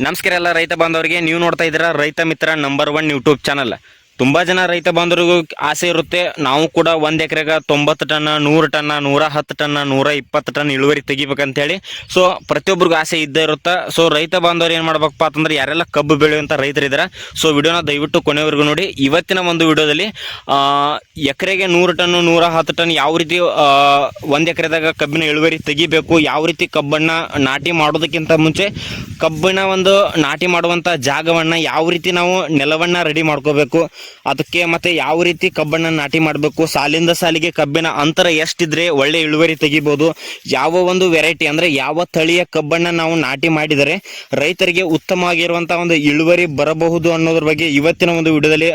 ನಮಸ್ಕಾರ ಎಲ್ಲ ರೈತ ಬಾಂಧವರಿಗೆ. ನೀವು ನೋಡ್ತಾ ಇದ್ದೀರಾ ರೈತ ಮಿತ್ರ ನಂಬರ್ 1 ಯೂಟ್ಯೂಬ್ ಚಾನಲ್. ತುಂಬ ಜನ ರೈತ ಬಾಂಧವರಿಗೂ ಆಸೆ ಇರುತ್ತೆ, ನಾವು ಕೂಡ 1 ಎಕರೆಗೆ 90 ಟನ್ 100 ಟನ್ 110 ಟನ್ 120 ಟನ್ ಇಳುವರಿ ತೆಗಿಬೇಕಂತೇಳಿ. ಸೊ ಪ್ರತಿಯೊಬ್ಬರಿಗೂ ಆಸೆ ಇದ್ದೇ ಇರುತ್ತೆ. ಸೊ ರೈತ ಬಾಂಧವರು ಏನು ಮಾಡ್ಬೇಕಪ್ಪ ಅಂತಂದ್ರೆ, ಯಾರೆಲ್ಲ ಕಬ್ಬು ಬೆಳೆಯುವಂಥ ರೈತರಿದ್ದಾರೆ, ಸೊ ವಿಡಿಯೋನ ದಯವಿಟ್ಟು ಕೊನೆವರೆಗೂ ನೋಡಿ. ಇವತ್ತಿನ ಒಂದು ವಿಡಿಯೋದಲ್ಲಿ ಎಕರೆಗೆ 100 ಟನ್ 110 ಟನ್ ಯಾವ ರೀತಿ 1 ಎಕರೆದಾಗ ಕಬ್ಬಿನ ಇಳುವರಿ ತೆಗಿಬೇಕು, ಯಾವ ರೀತಿ ಕಬ್ಬನ್ನು ನಾಟಿ ಮಾಡೋದಕ್ಕಿಂತ ಮುಂಚೆ ಕಬ್ಬಿನ ಒಂದು ನಾಟಿ ಮಾಡುವಂಥ ಜಾಗವನ್ನು ಯಾವ ರೀತಿ ನಾವು ನೆಲವನ್ನು ರೆಡಿ ಮಾಡ್ಕೋಬೇಕು, ಅದಕ್ಕೆ ಮತ್ತೆ ಯಾವ ರೀತಿ ಕಬ್ಬನ್ನು ನಾಟಿ ಮಾಡಬೇಕು, ಸಾಲಿಂದ ಸಾಲಿಗೆ ಕಬ್ಬಿನ ಅಂತರ ಎಷ್ಟಿದ್ರೆ ಒಳ್ಳೆ ಇಳುವರಿ ತೆಗಿಬೋದು, ಯಾವ ಒಂದು ವೆರೈಟಿ ಅಂದರೆ ಯಾವ ತಳಿಯ ಕಬ್ಬನ್ನು ನಾವು ನಾಟಿ ಮಾಡಿದರೆ ರೈತರಿಗೆ ಉತ್ತಮವಾಗಿರುವಂಥ ಒಂದು ಇಳುವರಿ ಬರಬಹುದು ಅನ್ನೋದ್ರ ಬಗ್ಗೆ ಇವತ್ತಿನ ಒಂದು ವಿಡಿಯೋದಲ್ಲಿ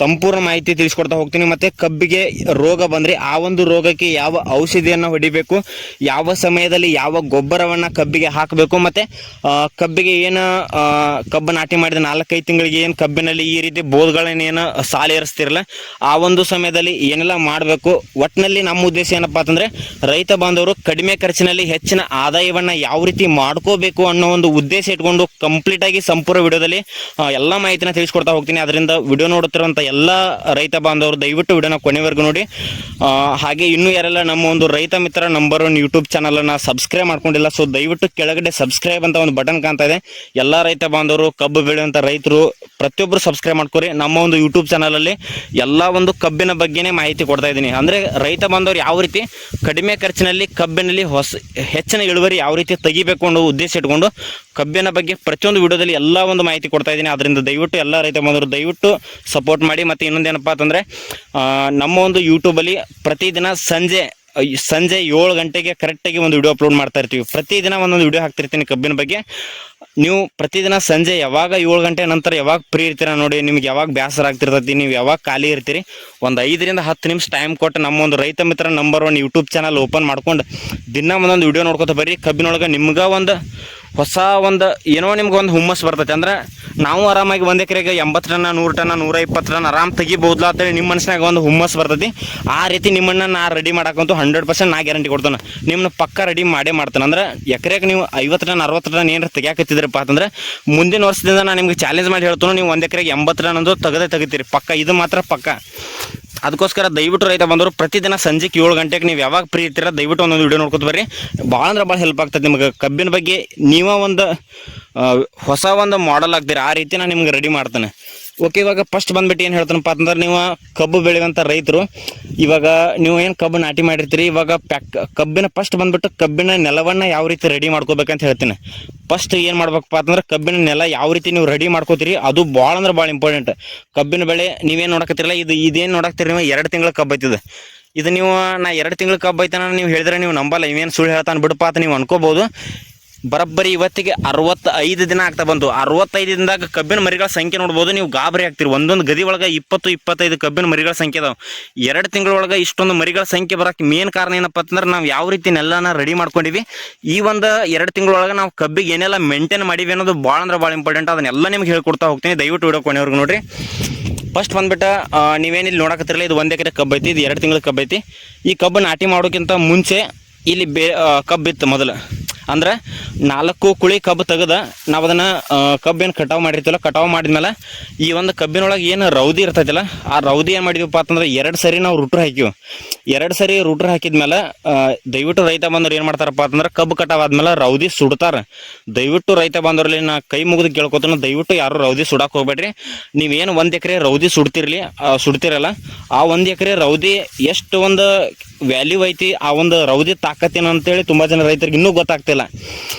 ಸಂಪೂರ್ಣ ಮಾಹಿತಿ ತಿಳಿಸ್ಕೊಡ್ತಾ ಹೋಗ್ತೀನಿ. ಮತ್ತು ಕಬ್ಬಿಗೆ ರೋಗ ಬಂದರೆ ಆ ಒಂದು ರೋಗಕ್ಕೆ ಯಾವ ಔಷಧಿಯನ್ನು ಹೊಡಿಬೇಕು, ಯಾವ ಸಮಯದಲ್ಲಿ ಯಾವ ಗೊಬ್ಬರವನ್ನು ಕಬ್ಬಿಗೆ ಹಾಕಬೇಕು, ಮತ್ತು ಕಬ್ಬಿಗೆ ಏನು ಕಬ್ಬು ನಾಟಿ ಮಾಡಿದ 4-5 ತಿಂಗಳಿಗೆ ಏನು ಕಬ್ಬಿನಲ್ಲಿ ಈ ರೀತಿ ಬೋದ್ಗಳನ್ನೇನು ಸಾಲ ಏರಿಸ್ತಿರಲ್ಲ, ಆ ಒಂದು ಸಮಯದಲ್ಲಿ ಏನೆಲ್ಲ ಮಾಡಬೇಕು. ಒಟ್ಟಿನಲ್ಲಿ ನಮ್ಮ ಉದ್ದೇಶ ಏನಪ್ಪ ಅಂತಂದರೆ, ರೈತ ಬಾಂಧವರು ಕಡಿಮೆ ಖರ್ಚಿನಲ್ಲಿ ಹೆಚ್ಚಿನ ಆದಾಯವನ್ನು ಯಾವ ರೀತಿ ಮಾಡ್ಕೋಬೇಕು ಅನ್ನೋ ಒಂದು ಉದ್ದೇಶ ಇಟ್ಕೊಂಡು ಕಂಪ್ಲೀಟಾಗಿ ಸಂಪೂರ್ಣ ವಿಡಿಯೋದಲ್ಲಿ ಎಲ್ಲ ಮಾಹಿತಿನ ತಿಳಿಸ್ಕೊಡ್ತಾ ಹೋಗ್ತೀನಿ. ಅದರಿಂದ ವಿಡಿಯೋ ನೋಡುತ್ತಿರುವಂಥ ಎಲ್ಲ ರೈತ ಬಾಂಧವರು ದಯವಿಟ್ಟು ವಿಡಿಯೋನ ಕೊನೆವರೆಗೂ ನೋಡಿ. ಹಾಗೆ ಇನ್ನೂ ಯಾರೆಲ್ಲ ನಮ್ಮ ಒಂದು ರೈತ ಮಿತ್ರ ನಂಬರ್ 1 ಯೂಟ್ಯೂಬ್ ಚಾನಲನ್ನು ಸಬ್ಸ್ಕ್ರೈಬ್ ಮಾಡ್ಕೊಂಡಿಲ್ಲ, ಸೊ ದಯವಿಟ್ಟು ಕೆಳಗಡೆ ಸಬ್ಸ್ಕ್ರೈಬ್ ಅಂತ ಒಂದು ಬಟನ್ ಕಾಣ್ತಾ ಇದೆ. ಎಲ್ಲ ರೈತ ಬಾಂಧವರು, ಕಬ್ಬು ಬೆಳೆಯುವಂಥ ರೈತರು ಪ್ರತಿಯೊಬ್ಬರು ಸಬ್ಸ್ಕ್ರೈಬ್ ಮಾಡ್ಕೊರಿ. ನಮ್ಮ ಒಂದು ಯೂಟ್ಯೂಬ್ ಚಾನಲಲ್ಲಿ ಎಲ್ಲ ಒಂದು ಕಬ್ಬಿನ ಬಗ್ಗೆನೇ ಮಾಹಿತಿ ಕೊಡ್ತಾ ಇದ್ದೀನಿ. ಅಂದರೆ ರೈತ ಬಾಂಧವರು ಯಾವ ರೀತಿ ಕಡಿಮೆ ಖರ್ಚಿನಲ್ಲಿ ಕಬ್ಬಿನಲ್ಲಿ ಹೆಚ್ಚಿನ ಇಳುವರಿ ಯಾವ ರೀತಿ ತೆಗಿಬೇಕು ಅನ್ನೋ ಉದ್ದೇಶ ಇಟ್ಕೊಂಡು ಕಬ್ಬಿನ ಬಗ್ಗೆ ಪ್ರತಿಯೊಂದು ವಿಡಿಯೋದಲ್ಲಿ ಎಲ್ಲ ಒಂದು ಮಾಹಿತಿ ಕೊಡ್ತಾ ಇದ್ದೀನಿ. ಅದರಿಂದ ದಯವಿಟ್ಟು ಎಲ್ಲ ರೈತ ಬಾಂಧವರು ದಯವಿಟ್ಟು ಸಪೋರ್ಟ್ ಮಾಡಿ. ಮತ್ತು ಇನ್ನೊಂದೇನಪ್ಪ ಅಂತಂದರೆ, ನಮ್ಮ ಒಂದು ಯೂಟ್ಯೂಬಲ್ಲಿ ಪ್ರತಿದಿನ ಸಂಜೆ 7 ಗಂಟೆಗೆ ಕರೆಕ್ಟಾಗಿ ಒಂದು ವಿಡಿಯೋ ಅಪ್ಲೋಡ್ ಮಾಡ್ತಾ ಇರ್ತೀವಿ. ಪ್ರತಿದಿನ ಒಂದೊಂದು ವಿಡಿಯೋ ಹಾಕ್ತಿರ್ತೀನಿ ಕಬ್ಬಿನ ಬಗ್ಗೆ. ನೀವು ಪ್ರತಿದಿನ ಸಂಜೆ ಯಾವಾಗ 7 ಗಂಟೆ ನಂತರ ಯಾವಾಗ ಫ್ರೀ ಇರ್ತೀರ ನೋಡಿ, ನಿಮ್ಗೆ ಯಾವಾಗ ಬೇಸರ ಆಗ್ತಿರ್ತೈತಿ, ನೀವು ಯಾವಾಗ ಖಾಲಿ ಇರ್ತೀರಿ, ಒಂದು 5 ರಿಂದ 10 ನಿಮಿಷ ಟೈಮ್ ಕೊಟ್ಟು ನಮ್ಮ ಒಂದು ರೈತ ಮಿತ್ರ ನಂಬರ್ 1 ಯೂಟ್ಯೂಬ್ ಚಾನಲ್ ಓಪನ್ ಮಾಡ್ಕೊಂಡು ದಿನ ಒಂದೊಂದು ವಿಡಿಯೋ ನೋಡ್ಕೊತ ಬರ್ರಿ. ಕಬ್ಬಿನೊಳಗೆ ನಿಮ್ಗೆ ಒಂದು ಹೊಸ ಒಂದು ಏನೋ ನಿಮ್ಗೆ ಒಂದು ಹುಮ್ಮಸ್ ಬರ್ತೈತೆ. ಅಂದ್ರೆ ನಾವು ಆರಾಮಾಗಿ 1 ಎಕರೆಗೆ 80 ಟನ್ 100 ಟನ್ 120 ಟನ್ ಆರಾಮ್ ತೆಗಿಬಹುದಲ್ಲ ಅಂತೇಳಿ ನಿಮ್ಮ ಮನಸ್ಸಿನಾಗ ಒಂದು ಹುಮ್ಮಸ್ ಬರ್ತೈತಿ. ಆ ರೀತಿ ನಿಮ್ಮನ್ನು ನಾ ರೆಡಿ ಮಾಡೋಕ್ಕಂತೂ 100% ನಾ ಗ್ಯಾರಂಟಿ ಕೊಡ್ತಾನೆ. ನಿಮ್ಮನ್ನ ಪಕ್ಕ ರೆಡಿ ಮಾಡೇ ಮಾಡ್ತಾನೆ. ಅಂದ್ರೆ ಎಕರೆಗೆ ನೀವು 50 ಟನ್ 60 ಟನ್ ಏನಾರು ತೆಗಿಯಾಕತ್ತಿದ್ರಪ್ಪ ಅಂತಂದ್ರೆ, ಮುಂದಿನ ವರ್ಷದಿಂದ ನಾನು ನಿಮ್ಗೆ ಚಾಲೆಂಜ್ ಮಾಡಿ ಹೇಳ್ತಾನೆ, ನೀವು 1 ಎಕರೆಗೆ 80 ಟನ್ ಅಂದು ತೆಗಿತೀರಿ ಪಕ್ಕ. ಇದು ಮಾತ್ರ ಪಕ್ಕ. ಅದಕ್ಕೋಸ್ಕರ ದಯವಿಟ್ಟು ರೈತ ಬಂದರು ಪ್ರತಿದಿನ ಸಂಜೆ 7 ಗಂಟೆಗೆ ನೀವು ಯಾವಾಗ ಫ್ರೀ ಇರ್ತೀರ ದಯವಿಟ್ಟು ಒಂದೊಂದು ವಿಡಿಯೋ ನೋಡ್ಕೊತ ಬರ್ರಿ. ಭಾಳ ಅಂದ್ರೆ ಭಾಳ ಹೆಲ್ಪ್ ಆಗ್ತದೆ ನಿಮಗೆ. ಕಬ್ಬಿನ ಬಗ್ಗೆ ನೀವು ಒಂದು ಹೊಸ ಒಂದು ಮಾಡೆಲ್ ಆಗ್ತೀರಿ, ಆ ರೀತಿ ನಾನು ನಿಮ್ಗೆ ರೆಡಿ ಮಾಡ್ತೇನೆ. ಓಕೆ, ಇವಾಗ ಫಸ್ಟ್ ಬಂದ್ಬಿಟ್ಟು ಏನು ಹೇಳ್ತಾನಪ್ಪ ಅಂತಂದ್ರೆ, ನೀವು ಕಬ್ಬು ಬೆಳೆಯುವಂಥ ರೈತರು ಇವಾಗ ನೀವು ಏನು ಕಬ್ಬು ನಾಟಿ ಮಾಡಿರ್ತೀರಿ, ಇವಾಗ ಕಬ್ಬಿನ ಫಸ್ಟ್ ಬಂದ್ಬಿಟ್ಟು ಕಬ್ಬಿನ ನೆಲವನ್ನು ಯಾವ ರೀತಿ ರೆಡಿ ಮಾಡ್ಕೋಬೇಕಂತ ಹೇಳ್ತೀನಿ. ಫಸ್ಟ್ ಏನು ಮಾಡ್ಬೇಕಪ್ಪ ಅಂತಂದ್ರೆ, ಕಬ್ಬಿನ ನೆಲ ಯಾವ ರೀತಿ ನೀವು ರೆಡಿ ಮಾಡ್ಕೋತೀರಿ ಅದು ಭಾಳ ಅಂದ್ರೆ ಭಾಳ ಇಂಪಾರ್ಟೆಂಟ್. ಕಬ್ಬಿನ ಬೆಳೆ ನೀವೇನು ನೋಡಕತ್ತಿರಲ್ಲ, ಇದೇನು ನೋಡಕ್ತೀರಿ ನೀವು 2 ತಿಂಗಳ ಕಬ್ಬು ಐತಿದೆ. ಇದು ನೀವು ನಾ 2 ತಿಂಗಳ ಕಬ್ಬು ಐತಾನ ನೀವು ಹೇಳಿದ್ರೆ ನೀವು ನಂಬಲ್ಲ, ಇವೇನು ಸುಳ್ಳು ಹೇಳ್ತಾನೆ ಬಿಡಪ್ಪ ಅಂತ ನೀವು ಅನ್ಕೋಬೋದು. ಬರೋಬ್ಬರಿ ಇವತ್ತಿಗೆ 65 ದಿನ ಆಗ್ತಾ ಬಂತು. 65 ದಿನದಾಗ ಕಬ್ಬಿನ ಮರಿಗಳ ಸಂಖ್ಯೆ ನೋಡ್ಬೋದು, ನೀವು ಗಾಬರಿ ಆಗ್ತೀರಿ. ಒಂದೊಂದು ಗದಿ ಒಳಗೆ 20-25 ಕಬ್ಬಿನ ಮರಿಗಳ ಸಂಖ್ಯೆ ಅದಾವೆ. 2 ತಿಂಗಳೊಳಗೆ ಇಷ್ಟೊಂದು ಮರಿಗಳ ಸಂಖ್ಯೆ ಬರೋಕ್ಕೆ ಮೇನ್ ಕಾರಣ ಏನಪ್ಪ ಅಂತಂದ್ರೆ, ನಾವು ಯಾವ ರೀತಿ ನೆಲನ ರೆಡಿ ಮಾಡ್ಕೊಂಡಿವಿ, ಈ ಒಂದು 2 ತಿಂಗಳೊಳಗೆ ನಾವು ಕಬ್ಬಿಗೆ ಏನೆಲ್ಲ ಮೇಂಟೈನ್ ಮಾಡಿವಿ ಅನ್ನೋದು ಭಾಳ ಅಂದ್ರೆ ಭಾಳ ಇಂಪಾರ್ಟೆಂಟ್. ಅದನ್ನೆಲ್ಲ ನಿಮ್ಗೆ ಹೇಳ್ಕೊಡ್ತಾ ಹೋಗ್ತೀನಿ. ದಯವಿಟ್ಟು ವಿಡಿಯೋ ಕೊನೆವರೆಗೂ ನೋಡಿರಿ. ಫಸ್ಟ್ ಬಂದ್ಬಿಟ್ಟು ನೀವೇನಿಲ್ಲಿ ನೋಡಕತ್ತಿರಲ್ಲ, ಇದು 1 ಎಕರೆ ಕಬ್ಬು ಐತಿ, ಇದು 2 ತಿಂಗಳ ಕಬ್ಬು ಐತಿ. ಈ ಕಬ್ಬು ನಾಟಿ ಮಾಡೋಕ್ಕಿಂತ ಮುಂಚೆ ಇಲ್ಲಿ ಕಬ್ಬಿತ್ತು ಮೊದಲು. ಅಂದ್ರೆ 4 ಕುಳಿ ಕಬ್ಬು ತೆಗೆದ ನಾವು ಅದನ್ನು ಕಬ್ಬೇನು ಕಟಾವು ಮಾಡಿರ್ತೀವಲ್ಲ, ಕಟಾವು ಮಾಡಿದ್ಮೇಲೆ ಈ ಒಂದು ಕಬ್ಬಿನೊಳಗೆ ಏನು ರೌದಿ ಇರ್ತೈತಿಲ್ಲ, ಆ ರೌದಿ ಏನು ಮಾಡಿದ್ವಪ್ಪ ಅಂತಂದ್ರೆ 2 ಸರಿ ನಾವು ರೂಟ್ರ್ ಹಾಕಿವಿ. 2 ಸರಿ ರೂಟ್ರ್ ಹಾಕಿದ್ಮೇಲೆ ದಯವಿಟ್ಟು ರೈತ ಬಂದವ್ರು ಏನು ಮಾಡ್ತಾರಪ್ಪ ಅಂತಂದ್ರೆ, ಕಬ್ಬು ಕಟಾವು ಆದ್ಮೇಲೆ ರೌದಿ ಸುಡ್ತಾರೆ. ದಯವಿಟ್ಟು ರೈತ ಬಂದವ್ರಲ್ಲಿ ನಾ ಕೈ ಮುಗಿದು ಕೇಳ್ಕೊತಾನೆ, ದಯವಿಟ್ಟು ಯಾರು ರೌದಿ ಸುಡಕ್ಕೆ ಹೋಗ್ಬೇಡ್ರಿ. ನೀವೇನು 1 ಎಕರೆ ರೌದಿ ಸುಡ್ತಿರಲ್ಲ, ಆ 1 ಎಕರೆ ರೌದಿ ಎಷ್ಟು ಒಂದು ವ್ಯಾಲ್ಯೂ ಐತಿ, ಆ ಒಂದು ರೌದಿ ತಾಕತ್ತೇನು ಅಂತೇಳಿ ತುಂಬ ಜನ ರೈತರಿಗೆ ಇನ್ನೂ ಗೊತ್ತಾಗ್ತಿಲ್ಲ.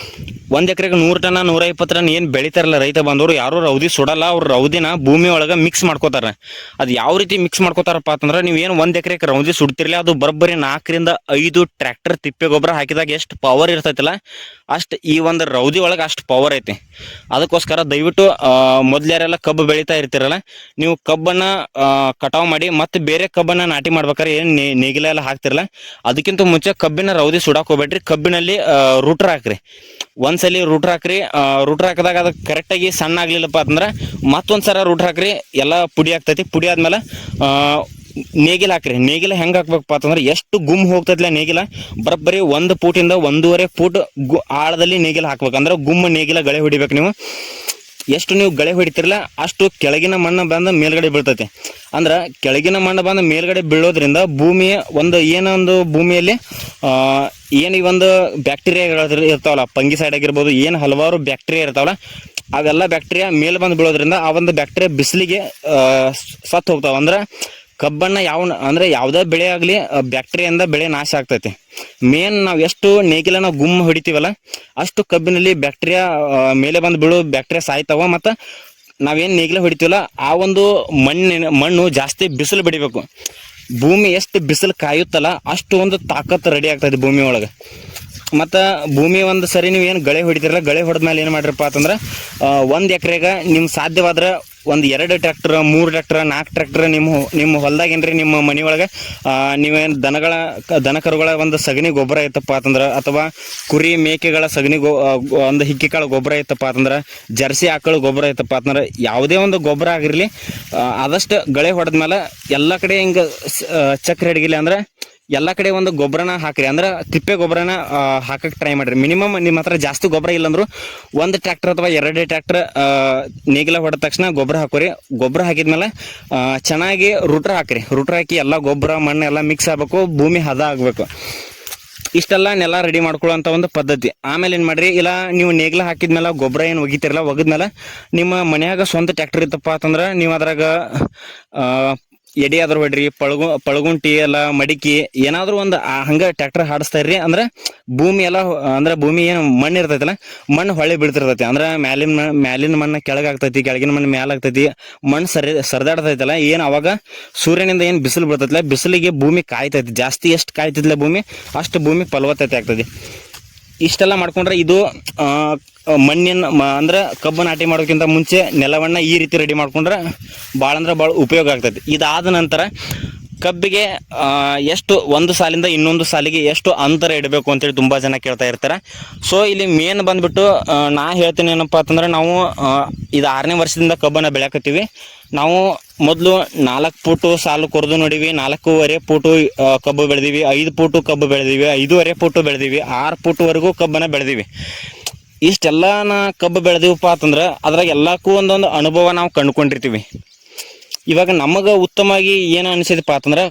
1 ಎಕರೆಗೆ 100 ಟನ್ 120 ಟನ್ ಏನು ಬೆಳಿತಾರಲ್ಲ ರೈತ ಬಂದವರು, ಯಾರು ರೌದಿ ಸುಡಲ್ಲ. ಅವ್ರು ರೌದಿನ ಭೂಮಿ ಒಳಗೆ ಮಿಕ್ಸ್ ಮಾಡ್ಕೋತಾರೆ. ಅದು ಯಾವ ರೀತಿ ಮಿಕ್ಸ್ ಮಾಡ್ಕೋತಾರಪ್ಪ ಅಂತಂದ್ರೆ, ನೀವು ಏನು 1 ಎಕರೆಗೆ ರೌದಿ ಸುಡ್ತಿರಲಿ, ಅದು ಬರೋಬ್ಬರಿ 4 ರಿಂದ 5 ಟ್ರ್ಯಾಕ್ಟರ್ ತಿಪ್ಪೆ ಗೊಬ್ಬರ ಹಾಕಿದಾಗ ಎಷ್ಟು ಪವರ್ ಇರ್ತೈತಿಲ್ಲ, ಅಷ್ಟು ಈ ಒಂದು ರೌದಿ ಒಳಗೆ ಅಷ್ಟು ಪವರ್ ಐತಿ. ಅದಕ್ಕೋಸ್ಕರ ದಯವಿಟ್ಟು ಮೊದಲ್ಯಾರೆಲ್ಲ ಕಬ್ಬು ಬೆಳೀತಾ ಇರ್ತಿರಲ್ಲ, ನೀವು ಕಬ್ಬನ್ನು ಕಟಾವು ಮಾಡಿ ಮತ್ತೆ ಬೇರೆ ಕಬ್ಬನ್ನು ನಾಟಿ ಮಾಡ್ಬೇಕಾದ್ರೆ ಏನು ನೇಗಿಲ ಎಲ್ಲ ಹಾಕ್ತಿರಲ್ಲ, ಅದಕ್ಕಿಂತ ಮುಂಚೆ ಕಬ್ಬಿನ ರೌದಿ ಸುಡಕ್ಕೆ ಹೋಗ್ಬೇಡ್ರಿ. ಕಬ್ಬಿನಲ್ಲಿ ರೂಟ್ರ್ ಹಾಕ್ರಿ. ಒಂದ್ಸಲಿ ರೂಟ್ರ್ ಹಾಕ್ರಿ. ರೂಟ್ರ್ ಹಾಕಿದಾಗ ಅದು ಕರೆಕ್ಟಾಗಿ ಸಣ್ಣ ಆಗ್ಲಿಲ್ಲಪ್ಪ ಅಂತಂದ್ರೆ ಮತ್ತೊಂದು ಸಲ ರೂಟ್ರ್ ಹಾಕ್ರಿ, ಎಲ್ಲ ಪುಡಿ ಆಗ್ತೈತಿ. ಪುಡಿ ಆದ್ಮೇಲೆ ನೇಗಿಲ ಹಾಕ್ರಿ. ನೇಗಿಲ ಹೆಂಗೆ ಹಾಕ್ಬೇಕಪ್ಪ ಅಂತಂದ್ರೆ ಎಷ್ಟು ಗುಮ್ ಹೋಗ್ತೈತಿಲ್ಲ ನೇಗಿಲ, ಬರೋಬ್ಬರಿ 1 ಫೂಟಿಂದ 1.5 ಫೂಟ್ ಆಳದಲ್ಲಿ ನೇಗಿಲ ಹಾಕ್ಬೇಕು. ಅಂದ್ರೆ ಗುಮ್ಮ ನೇಗಿಲ ಗಳೆ ಹೊಡಿಬೇಕು ನೀವು. ಎಷ್ಟು ನೀವು ಗಳೆ ಹೊಡಿತಿರಲ್ಲ ಅಷ್ಟು ಕೆಳಗಿನ ಮಣ್ಣು ಬಂದು ಮೇಲ್ಗಡೆ ಬೀಳ್ತೈತಿ. ಅಂದ್ರೆ ಕೆಳಗಿನ ಮಣ್ಣು ಬಂದು ಮೇಲ್ಗಡೆ ಬೀಳೋದ್ರಿಂದ ಭೂಮಿಯ ಏನೊಂದು ಭೂಮಿಯಲ್ಲಿ ಏನು ಈ ಒಂದು ಬ್ಯಾಕ್ಟೀರಿಯಾ ಇರ್ತಾವಲ್ಲ, ಫಂಗಿಸೈಡ್ ಆಗಿರ್ಬೋದು, ಏನು ಹಲವಾರು ಬ್ಯಾಕ್ಟೀರಿಯಾ ಇರ್ತಾವಲ್ಲ, ಅವೆಲ್ಲ ಬ್ಯಾಕ್ಟೀರಿಯಾ ಮೇಲೆ ಬಂದು ಬೀಳೋದ್ರಿಂದ ಆ ಒಂದು ಬ್ಯಾಕ್ಟೀರಿಯಾ ಬಿಸಿಲಿಗೆ ಸತ್ತು ಹೋಗ್ತಾವ. ಅಂದ್ರೆ ಕಬ್ಬನ್ನು ಅಂದ್ರೆ ಯಾವುದೇ ಬೆಳೆ ಆಗಲಿ ಬ್ಯಾಕ್ಟೀರಿಯಿಂದ ಬೆಳೆ ನಾಶ ಆಗ್ತೈತಿ. ಮೇನ್ ನಾವು ಎಷ್ಟು ನೇಗಿಲ ನಾವು ಗುಮ್ಮ ಹೊಡಿತೀವಲ್ಲ ಅಷ್ಟು ಕಬ್ಬಿನಲ್ಲಿ ಬ್ಯಾಕ್ಟೀರಿಯಾ ಮೇಲೆ ಬಂದು ಬೀಳೋ ಬ್ಯಾಕ್ಟೀರಿಯಾ ಸಾಯ್ತಾವ. ಮತ್ತು ನಾವೇನು ನೇಗಿಲ ಹೊಡಿತೀವಲ್ಲ ಆ ಒಂದು ಮಣ್ಣು ಜಾಸ್ತಿ ಬಿಸಿಲು ಬಿಡಬೇಕು. ಭೂಮಿ ಎಷ್ಟು ಬಿಸಿಲು ಕಾಯುತ್ತಲ್ಲ ಅಷ್ಟು ಒಂದು ತಾಕತ್ತು ರೆಡಿ ಆಗ್ತದೆ ಭೂಮಿ ಒಳಗೆ. ಮತ್ತು ಭೂಮಿ ಒಂದು ಸರಿ ನೀವು ಏನು ಗಳೆ ಹೊಡಿತೀರಲ್ಲ, ಗಳೆ ಹೊಡೆದ್ಮೇಲೆ ಏನು ಮಾಡಿರಪ್ಪ ಅಂತಂದ್ರೆ 1 ಎಕರೆಗೆ ನಿಮ್ಗೆ ಸಾಧ್ಯವಾದ್ರೆ ಒಂದು 2 ಟ್ರ್ಯಾಕ್ಟರ್, 3 ಟ್ರ್ಯಾಕ್ಟರ್, 4 ಟ್ರ್ಯಾಕ್ಟರ್ ನಿಮ್ಮ ಹೊಲ್ದಾಗ ಏನ್ರಿ ನಿಮ್ಮ ಮನೆಯೊಳಗೆ ನೀವೇನು ದನ ಕರುಗಳ ಒಂದು ಸಗಣಿ ಗೊಬ್ಬರ ಇತ್ತಪ್ಪ ಅಂತಂದ್ರೆ, ಅಥವಾ ಕುರಿ ಮೇಕೆಗಳ ಸಗಣಿ ಒಂದು ಹಿಕ್ಕಿಕಾಳು ಗೊಬ್ಬರ ಇತ್ತಪ್ಪ ಅಂತಂದ್ರೆ, ಜರ್ಸಿ ಆಕಳು ಗೊಬ್ಬರ ಇತ್ತಪ್ಪ ಅಂತಂದ್ರೆ, ಯಾವುದೇ ಒಂದು ಗೊಬ್ಬರ ಆಗಿರಲಿ ಆದಷ್ಟು ಗಳೆ ಹೊಡೆದ್ಮೇಲೆ ಎಲ್ಲ ಕಡೆ ಹಿಂಗೆ ಚಕ್ರ ಹಿಡಿಗಿಲ್ಲ ಅಂದ್ರೆ ಎಲ್ಲ ಕಡೆ ಒಂದು ಗೊಬ್ಬರನ ಹಾಕ್ರಿ. ಅಂದ್ರೆ ತಿಪ್ಪೆ ಗೊಬ್ಬರನ ಹಾಕಕ್ಕೆ ಟ್ರೈ ಮಾಡಿರಿ. ಮಿನಿಮಮ್ ನಿಮ್ಮ ಹತ್ರ ಜಾಸ್ತಿ ಗೊಬ್ಬರ ಇಲ್ಲಂದ್ರು 1 ಟ್ರ್ಯಾಕ್ಟರ್ ಅಥವಾ 2 ಟ್ರ್ಯಾಕ್ಟರ್ ನೇಗಿಲ ಹೊಡೆದ ತಕ್ಷಣ ಗೊಬ್ಬರ ಹಾಕೋರಿ. ಗೊಬ್ಬರ ಹಾಕಿದ್ಮೇಲೆ ಚೆನ್ನಾಗಿ ರೂಟ್ರ್ ಹಾಕ್ರಿ. ರೂಟ್ರ್ ಹಾಕಿ ಎಲ್ಲ ಗೊಬ್ಬರ ಮಣ್ಣು ಎಲ್ಲ ಮಿಕ್ಸ್ ಆಗಬೇಕು, ಭೂಮಿ ಹದ ಆಗಬೇಕು. ಇಷ್ಟೆಲ್ಲ ನೆಲ ರೆಡಿ ಮಾಡ್ಕೊಳ್ಳೋಂಥ ಒಂದು ಪದ್ಧತಿ. ಆಮೇಲೆ ಏನು ಮಾಡಿರಿ, ಇಲ್ಲ ನೀವು ನೇಗಿಲ ಹಾಕಿದ್ಮೇಲೆ ಗೊಬ್ಬರ ಏನು ಒಗಿತಿರಲ್ಲ, ಒಗಿದ್ಮೇಲೆ ನಿಮ್ಮ ಮನ್ಯಾಗ ಸ್ವಂತ ಟ್ರ್ಯಾಕ್ಟರ್ ಇತ್ತಪ್ಪ ಅಂತಂದ್ರೆ ನೀವು ಅದ್ರಾಗ ಎಡಿ ಆದ್ರೂ ಹೊಡ್ರಿ, ಪಳಗುಂಟಿ ಎಲ್ಲ ಮಡಿಕೆ ಏನಾದರೂ ಒಂದು ಹಂಗೆ ಟ್ರ್ಯಾಕ್ಟರ್ ಹಾಡಿಸ್ತಾ ಇರ್ರಿ. ಅಂದ್ರೆ ಭೂಮಿ ಎಲ್ಲ ಅಂದ್ರೆ ಭೂಮಿ ಏನು ಮಣ್ಣು ಇರ್ತೈತಲ್ಲ, ಮಣ್ಣು ಹೊಳೆ ಬೀಳ್ತಿರ್ತೈತಿ. ಅಂದ್ರೆ ಮ್ಯಾಲಿನ ಮಣ್ಣು ಕೆಳಗಾಗ್ತೈತಿ, ಕೆಳಗಿನ ಮಣ್ಣು ಮ್ಯಾಲಾಗ್ತೈತಿ. ಮಣ್ಣು ಸರಿದಾಡ್ತೈತಲ್ಲ, ಏನು ಅವಾಗ ಸೂರ್ಯನಿಂದ ಏನು ಬಿಸಿಲು ಬೀಳ್ತೈತಿಲ್ಲ, ಬಿಸಿಲಿಗೆ ಭೂಮಿ ಕಾಯ್ತೈತಿ. ಜಾಸ್ತಿ ಎಷ್ಟು ಕಾಯ್ತಿದ್ಲ ಭೂಮಿ ಅಷ್ಟು ಭೂಮಿ ಫಲವತ್ತತೆ ಆಗ್ತದೆ. ಇಷ್ಟೆಲ್ಲ ಮಾಡ್ಕೊಂಡ್ರೆ ಇದು ಮಣ್ಣಿನ ಅಂದ್ರೆ ಕಬ್ಬು ನಾಟಿ ಮಾಡೋಕ್ಕಿಂತ ಮುಂಚೆ ನೆಲವನ್ನು ಈ ರೀತಿ ರೆಡಿ ಮಾಡ್ಕೊಂಡ್ರೆ ಭಾಳ ಅಂದ್ರೆ ಭಾಳ ಉಪಯೋಗ ಆಗ್ತೈತಿ. ಇದಾದ ನಂತರ ಕಬ್ಬಿಗೆ ಎಷ್ಟು ಒಂದು ಸಾಲಿಂದ ಇನ್ನೊಂದು ಸಾಲಿಗೆ ಎಷ್ಟು ಅಂತರ ಇಡಬೇಕು ಅಂತೇಳಿ ತುಂಬ ಜನ ಕೇಳ್ತಾ ಇರ್ತಾರೆ. ಸೊ ಇಲ್ಲಿ ಮೇನ್ ಬಂದ್ಬಿಟ್ಟು ನಾ ಹೇಳ್ತೀನಿ ಏನಪ್ಪ ಅಂತಂದ್ರೆ, ನಾವು ಇದು 6ನೇ ವರ್ಷದಿಂದ ಕಬ್ಬನ್ನು ಬೆಳೆಯಕತ್ತೀವಿ. ನಾವು ಮೊದಲು 4 ಫೂಟು ಸಾಲು ಕೊರೆದು ನೋಡಿವಿ, 4.25 ಫೂಟು ಕಬ್ಬು ಬೆಳೆದೀವಿ, 5 ಫೂಟು ಕಬ್ಬು ಬೆಳೆದೀವಿ, 5.25 ಫೂಟು ಬೆಳೆದೀವಿ, 6 ಫೂಟ್ವರೆಗೂ ಕಬ್ಬನ್ನು ಬೆಳೆದೀವಿ. ಇಷ್ಟೆಲ್ಲ ಕಬ್ಬು ಬೆಳೆದೀವಪ್ಪ ಅಂತಂದ್ರೆ ಅದ್ರಾಗ ಎಲ್ಲಕ್ಕೂ ಒಂದೊಂದು ಅನುಭವ ನಾವು ಕಂಡುಕೊಂಡಿರ್ತೀವಿ. ಇವಾಗ ನಮಗೆ ಉತ್ತಮವಾಗಿ ಏನು ಅನಿಸಿದಪ್ಪ ಅಂತಂದ್ರೆ,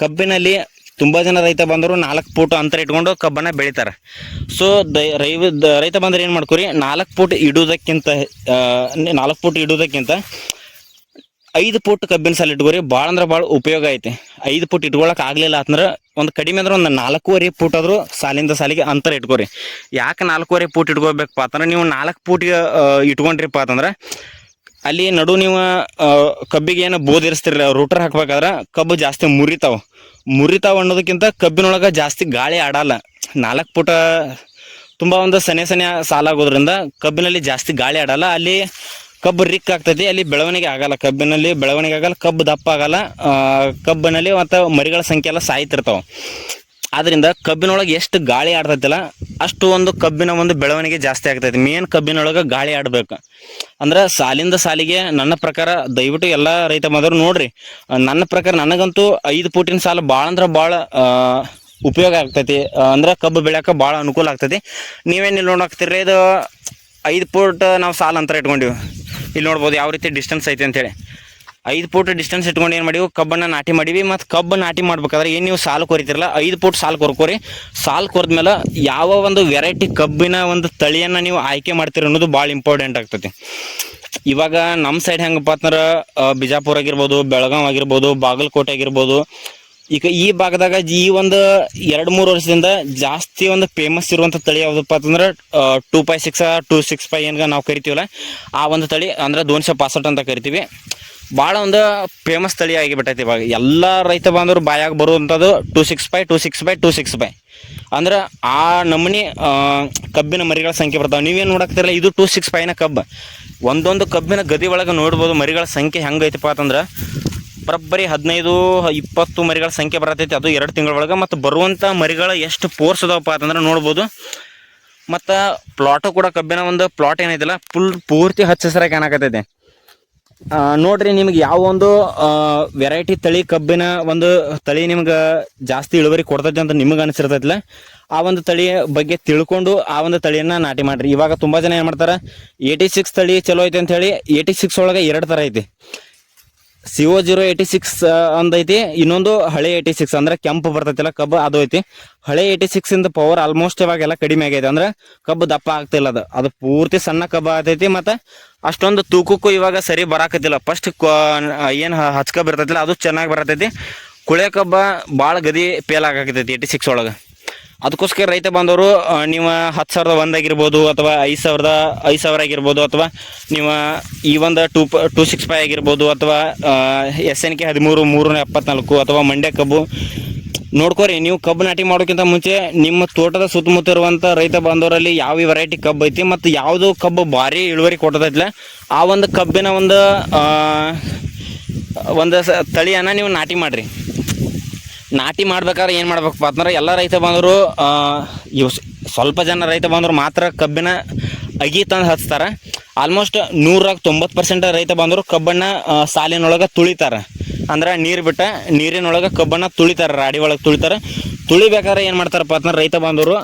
ಕಬ್ಬಿನಲ್ಲಿ ತುಂಬ ಜನ ರೈತ ಬಂದರು 4 ಫೂಟ್ ಅಂತರ ಇಟ್ಕೊಂಡು ಕಬ್ಬನ್ನು ಬೆಳಿತಾರೆ. ಸೊ ರೈತ ಬಂದ್ರೆ ಏನು ಮಾಡ್ಕೊರಿ, 4 ಫೂಟ್ ಇಡೋದಕ್ಕಿಂತ 5 ಫೂಟ್ ಕಬ್ಬಿನ ಸಾಲ ಇಟ್ಕೋರಿ. ಭಾಳ ಅಂದ್ರೆ ಭಾಳ ಉಪಯೋಗ ಐತಿ. 5 ಫೂಟ್ ಇಟ್ಕೊಳಕ್ಕೆ ಆಗಲಿಲ್ಲ ಅಂತಂದ್ರೆ ಒಂದು ಕಡಿಮೆ ಅಂದ್ರೆ ಒಂದು 4.25 ಫೂಟ್ ಆದರೂ ಸಾಲಿಂದ ಸಾಲಿಗೆ ಅಂತರ ಇಟ್ಕೋರಿ. ಯಾಕೆ 4.25 ಫೂಟ್ ಇಟ್ಕೋಬೇಕಪ್ಪ ಅಂತಂದ್ರೆ, ನೀವು 4 ಫೂಟ್ಗೆ ಇಟ್ಕೊಂಡ್ರಿಪ್ಪ ಅಂತಂದ್ರೆ ಅಲ್ಲಿ ನಡು ನೀವು ಕಬ್ಬಿಗೆ ಏನು ಬೋಧಿರಿಸ್ತಿರಲ್ಲ, ರೂಟರ್ ಹಾಕ್ಬೇಕಾದ್ರೆ ಕಬ್ಬು ಜಾಸ್ತಿ ಮುರಿತಾವ ಅನ್ನೋದಕ್ಕಿಂತ ಕಬ್ಬಿನೊಳಗೆ ಜಾಸ್ತಿ ಗಾಳಿ ಆಡಲ್ಲ. 4 ಫೂಟ ತುಂಬ ಒಂದು ಸನೆ ಸಾಲಾಗೋದ್ರಿಂದ ಕಬ್ಬಿನಲ್ಲಿ ಜಾಸ್ತಿ ಗಾಳಿ ಆಡಲ್ಲ. ಅಲ್ಲಿ ಕಬ್ಬು ರಿಕ್ ಆಗ್ತೈತಿ, ಅಲ್ಲಿ ಬೆಳವಣಿಗೆ ಆಗಲ್ಲ. ಕಬ್ಬಿನಲ್ಲಿ ಬೆಳವಣಿಗೆ ಆಗಲ್ಲ, ಕಬ್ಬು ದಪ್ಪ ಆಗಲ್ಲ. ಕಬ್ಬಿನಲ್ಲಿ ಮತ್ತು ಮರಿಗಳ ಸಂಖ್ಯೆ ಎಲ್ಲ ಸಾಯ್ತಿರ್ತಾವೆ. ಆದ್ದರಿಂದ ಕಬ್ಬಿನೊಳಗೆ ಎಷ್ಟು ಗಾಳಿ ಆಡ್ತೈತಿಲ್ಲ ಅಷ್ಟು ಒಂದು ಕಬ್ಬಿನ ಒಂದು ಬೆಳವಣಿಗೆ ಜಾಸ್ತಿ ಆಗ್ತೈತಿ. ಮೇನ್ ಕಬ್ಬಿನೊಳಗೆ ಗಾಳಿ ಆಡಬೇಕು. ಅಂದ್ರೆ ಸಾಲಿಂದ ಸಾಲಿಗೆ ನನ್ನ ಪ್ರಕಾರ ದಯವಿಟ್ಟು ಎಲ್ಲ ರೈತ ಬಂದವರು ನೋಡ್ರಿ. ನನ್ನ ಪ್ರಕಾರ ನನಗಂತೂ 5 ಫೂಟಿನ ಸಾಲು ಭಾಳ ಅಂದ್ರೆ ಭಾಳ ಉಪಯೋಗ ಆಗ್ತೈತಿ. ಅಂದ್ರೆ ಕಬ್ಬು ಬೆಳೆಯೋಕೆ ಭಾಳ ಅನುಕೂಲ ಆಗ್ತೈತಿ. ನೀವೇನು ಇಲ್ಲಿ ನೋಡಾಕ್ತಿರ್ರಿ, ಇದು 5 ಫೂಟ್ ನಾವು ಸಾಲು ಅಂತರ ಇಟ್ಕೊಂಡಿವಿ. ಇಲ್ಲಿ ನೋಡ್ಬೋದು ಯಾವ ರೀತಿ ಡಿಸ್ಟೆನ್ಸ್ ಐತೆ ಅಂತೇಳಿ. 5 ಫೂಟ್ ಡಿಸ್ಟೆನ್ಸ್ ಇಟ್ಕೊಂಡು ಏನು ಮಾಡಿವಿ, ಕಬ್ಬನ್ನು ನಾಟಿ ಮಾಡಿವಿ. ಮತ್ತು ಕಬ್ಬು ನಾಟಿ ಮಾಡ್ಬೇಕಾದ್ರೆ ಏನು ನೀವು ಸಾಲು ಕೊರಿತಿರಲ್ಲ, 5 ಫೂಟ್ ಸಾಲು ಕೊರ್ಕೋರಿ. ಸಾಲು ಕೊರೆದ್ಮೇಲೆ ಯಾವ ಒಂದು ವೆರೈಟಿ ಕಬ್ಬಿನ ಒಂದು ತಳಿಯನ್ನು ನೀವು ಆಯ್ಕೆ ಮಾಡ್ತೀರಿ ಅನ್ನೋದು ಭಾಳ ಇಂಪಾರ್ಟೆಂಟ್ ಆಗ್ತೈತಿ. ಇವಾಗ ನಮ್ಮ ಸೈಡ್ ಹೆಂಗಪ್ಪ ಅಂತಂದ್ರೆ ಬಿಜಾಪುರ ಆಗಿರ್ಬೋದು, ಬೆಳಗಾವ್ ಆಗಿರ್ಬೋದು, ಬಾಗಲಕೋಟೆ ಆಗಿರ್ಬೋದು, ಈಗ ಈ ಭಾಗದಾಗ ಈ ಒಂದು 2-3 ವರ್ಷದಿಂದ ಜಾಸ್ತಿ ಒಂದು ಫೇಮಸ್ ಇರುವಂಥ ತಳಿ ಯಾವುದಪ್ಪ ಅಂತಂದ್ರೆ 256 265 ಏನ್ಗ ನಾವು ಕರಿತೀವಲ್ಲ ಆ ಒಂದು ತಳಿ, ಅಂದ್ರೆ 265 ಅಂತ ಕರಿತೀವಿ. ಭಾಳ ಒಂದು ಫೇಮಸ್ ತಳಿ ಆಗಿಬಿಟ್ಟೈತಿ. ಇವಾಗ ಎಲ್ಲ ರೈತ ಬಾಂಧವರು ಬಾಯಾಗ ಬರುವಂಥದ್ದು 265 ಅಂದ್ರೆ ಆ ನಮೂನಿ ಕಬ್ಬಿನ ಮರಿಗಳ ಸಂಖ್ಯೆ ಬರ್ತಾವೆ. ನೀವೇನು ನೋಡಾಕ್ತಿರಲ್ಲ, ಇದು 265ನ ಕಬ್ಬು. ಒಂದೊಂದು ಕಬ್ಬಿನ ಗದಿ ಒಳಗೆ ನೋಡ್ಬೋದು ಮರಿಗಳ ಸಂಖ್ಯೆ ಹೆಂಗೈತಪ್ಪ ಅಂತಂದ್ರೆ ಬರೋಬ್ಬರಿ 15-20 ಮರಿಗಳ ಸಂಖ್ಯೆ ಬರತೈತಿ. ಅದು 2 ತಿಂಗಳ ಒಳಗೆ. ಮತ್ತು ಬರುವಂಥ ಮರಿಗಳ ಎಷ್ಟು ಫೋರ್ಸ್ ಅದಾವಪ್ಪ ಅಂತಂದ್ರೆ ನೋಡ್ಬೋದು. ಮತ್ತು ಪ್ಲಾಟು ಕೂಡ ಕಬ್ಬಿನ ಒಂದು ಪ್ಲಾಟ್ ಏನೈತಿಲ್ಲ ಪೂರ್ತಿ ಹಚ್ಚ ಹಸಿರಾಗಿ ಕಾಣಕತ್ತೈತೆ. ನೋಡ್ರಿ ನಿಮ್ಗೆ ಯಾವ ಒಂದು ವೆರೈಟಿ ತಳಿ ಕಬ್ಬಿನ ಒಂದು ತಳಿ ನಿಮ್ಗೆ ಜಾಸ್ತಿ ಇಳುವರಿ ಕೊಡ್ತೈತಿ ಅಂತ ನಿಮಗೆ ಅನಿಸಿರ್ತೈತಿಲ್ಲ, ಆ ಒಂದು ತಳಿ ಬಗ್ಗೆ ತಿಳ್ಕೊಂಡು ಆ ಒಂದು ತಳಿಯನ್ನ ನಾಟಿ ಮಾಡ್ರಿ. ಇವಾಗ ತುಂಬಾ ಜನ ಏನ್ ಮಾಡ್ತಾರ 86 ತಳಿ ಚಲೋ ಐತಿ ಅಂತ ಹೇಳಿ 86 ಒಳಗೆ 2 ತರ ಐತಿ. CO086 ಒಂದೈತಿ, ಇನ್ನೊಂದು ಹಳೆ 86 ಅಂದ್ರೆ ಕೆಂಪು ಬರ್ತೈತಿಲ್ಲ ಕಬ್ಬು, ಅದು ಐತಿ. ಹಳೆ 86 ಇಂದ ಪವರ್ ಆಲ್ಮೋಸ್ಟ್ ಇವಾಗೆಲ್ಲ ಕಡಿಮೆ ಆಗೈತೆ, ಅಂದ್ರೆ ಕಬ್ಬು ದಪ್ಪ ಆಗ್ತಿಲ್ಲ, ಅದು ಪೂರ್ತಿ ಸಣ್ಣ ಕಬ್ಬು ಆಗ್ತೈತಿ. ಮತ್ತೆ ಅಷ್ಟೊಂದು ತೂಕಕ್ಕೂ ಇವಾಗ ಸರಿ ಬರಾಕತ್ತಿಲ್ಲ. ಫಸ್ಟ್ ಏನ್ ಹಚ್ಕ ಬರ್ತೈತಿಲ್ಲ ಅದು ಚೆನ್ನಾಗಿ ಬರತೈತಿ. ಕುಳೆ ಕಬ್ಬ ಭಾಳ ಗದಿ ಪೇಲ್ ಆಗಾಕತೈತಿ 86 ಒಳಗೆ. ಅದಕ್ಕೋಸ್ಕರ ರೈತ ಬಾಂಧವರು ನೀವು 10,001 ಆಗಿರ್ಬೋದು, ಅಥವಾ 5,000 ಆಗಿರ್ಬೋದು, ಅಥವಾ ನೀವು ಈ ಒಂದು 265 ಆಗಿರ್ಬೋದು, ಅಥವಾ SNK 13,374 ಅಥವಾ ಮಂಡ್ಯ ಕಬ್ಬು ನೋಡ್ಕೋರಿ. ನೀವು ಕಬ್ಬು ನಾಟಿ ಮಾಡೋಕ್ಕಿಂತ ಮುಂಚೆ ನಿಮ್ಮ ತೋಟದ ಸುತ್ತಮುತ್ತ ಇರುವಂಥ ರೈತ ಬಾಂಧವರಲ್ಲಿ ಯಾವ ವೆರೈಟಿ ಕಬ್ಬು ಐತಿ ಮತ್ತು ಯಾವುದು ಕಬ್ಬು ಭಾರಿ ಇಳುವರಿ ಕೊಟ್ಟದೈತಿಲ್ಲ ಆ ಒಂದು ಕಬ್ಬಿನ ಒಂದು ತಳಿಯನ್ನು ನೀವು ನಾಟಿ ಮಾಡಿರಿ. ನಾಟಿ ಮಾಡ್ಬೇಕಾದ್ರೆ ಏನು ಮಾಡ್ಬೇಕಪ್ಪ ಅಂತಂದ್ರೆ ಎಲ್ಲ ರೈತ ಬಾಂಧವರು ಇವು ಸ್ವಲ್ಪ ಜನ ರೈತ ಬಾಂಧವರು ಮಾತ್ರ ಕಬ್ಬಿನ ಅಗಿ ತಂದು ಹಚ್ತಾರೆ. ಆಲ್ಮೋಸ್ಟ್ 100% ರೈತ ಬಾಂಧವರು ಕಬ್ಬನ್ನ ಸಾಲಿನೊಳಗೆ ತುಳಿತಾರೆ, ಅಂದ್ರೆ ನೀರು ಬಿಟ್ಟ ನೀರಿನೊಳಗೆ ಕಬ್ಬನ್ನ ತುಳಿತಾರೆ, ರಾಡಿ ಒಳಗೆ ತುಳಿತಾರೆ. ತುಳಿಬೇಕಾದ್ರೆ ಏನು ಮಾಡ್ತಾರಪ್ಪ ಅಂತಂದ್ರೆ ರೈತ ಬಾಂಧವರು,